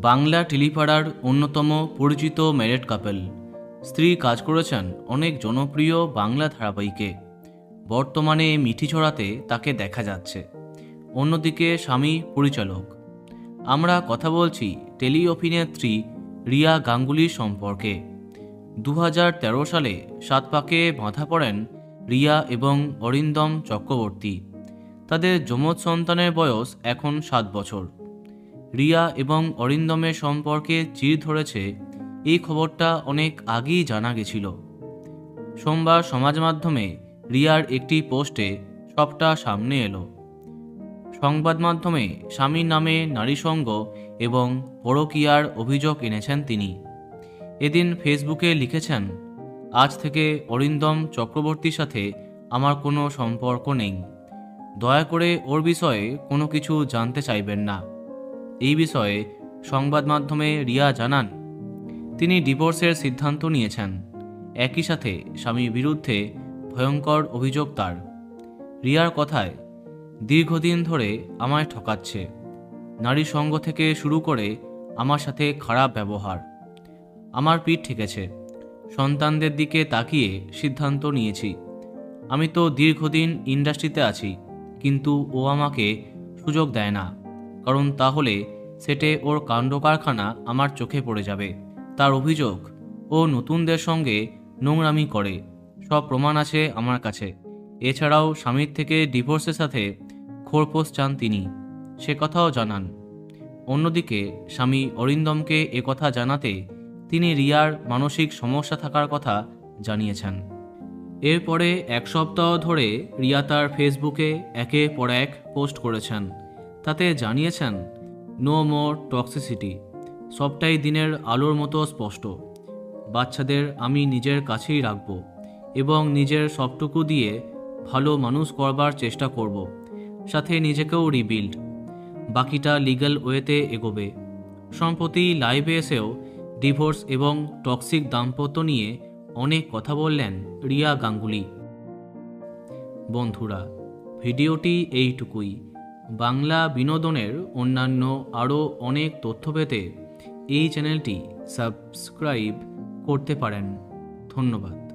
বাংলা টেলিপাড়ার অন্যতম পরিচিত ম্যারেড কাপল। স্ত্রী কাজ করেছেন অনেক জনপ্রিয় বাংলা ধারাবাহিকে। বর্তমানে মিঠিঝরাতে তাকে দেখা যাচ্ছে। অন্যদিকে স্বামী পরিচালক। আমরা কথা বলছি টেলি অভিনেত্রী রিয়া গাঙ্গুলির সম্পর্কে। 2013 সালে সাতপাকে বাঁধা পড়েন রিয়া এবং অরিন্দম চক্রবর্তী। তাদের যমজ সন্তানের বয়স এখন 7 বছর। রিয়া এবং অরিন্দমের সম্পর্কে চির ধরেছে এই খবরটা অনেক আগেই জানা গেছিল। সোমবার সমাজ মাধ্যমে রিয়ার একটি পোস্টে সবটা সামনে এলো। সংবাদ মাধ্যমে স্বামীর নামে নারীসঙ্গ এবং পরকীয়ার অভিযোগ এনেছেন তিনি। এদিন ফেসবুকে লিখেছেন, আজ থেকে অরিন্দম চক্রবর্তীর সাথে আমার কোনো সম্পর্ক নেই। দয়া করে ওর বিষয়ে কোনো কিছু জানতে চাইবেন না। এই বিষয়ে সংবাদ মাধ্যমে রিয়া জানান, তিনি ডিভোর্সের সিদ্ধান্ত নিয়েছেন। একই সাথে স্বামীর বিরুদ্ধে ভয়ঙ্কর অভিযোগ তার। রিয়ার কথায়, দীর্ঘদিন ধরে আমায় ঠকাচ্ছে। নারী সঙ্গ থেকে শুরু করে আমার সাথে খারাপ ব্যবহার। আমার পিঠ ঠেকেছে। সন্তানদের দিকে তাকিয়ে সিদ্ধান্ত নিয়েছি। আমি তো দীর্ঘদিন ইন্ডাস্ট্রিতে আছি, কিন্তু ও আমাকে সুযোগ দেয় না, কারণ তাহলে সেটে ওর কাণ্ড কারখানা আমার চোখে পড়ে যাবে। তার অভিযোগ, ও নতুনদের সঙ্গে নোংরামি করে। সব প্রমাণ আছে আমার কাছে। এছাড়াও স্বামীর থেকে ডিভোর্সের সাথে খোরপোশ চান তিনি, সে কথাও জানান। অন্যদিকে স্বামী অরিন্দমকে একথা জানাতে তিনি রিয়ার মানসিক সমস্যা থাকার কথা জানিয়েছেন। এরপরে এক সপ্তাহ ধরে রিয়া তার ফেসবুকে একের পর এক পোস্ট করেছেন। তাতে জানিয়েছেন, নো মোর টক্সিসিটি। সবটাই দিনের আলোর মতো স্পষ্ট। বাচ্চাদের আমি নিজের কাছেই রাখব এবং নিজের সবটুকু দিয়ে ভালো মানুষ করবার চেষ্টা করব, সাথে নিজেকেও রিবিল্ড। বাকিটা লিগ্যাল ওয়েতে এগোবে। সম্প্রতি লাইভে এসেও ডিভোর্স এবং টক্সিক দাম্পত্য নিয়ে অনেক কথা বললেন রিয়া গাঙ্গুলি। বন্ধুরা, ভিডিওটি এইটুকুই। বাংলা বিনোদনের অন্যান্য আরও অনেক তথ্য পেতে এই চ্যানেলটি সাবস্ক্রাইব করতে পারেন। ধন্যবাদ।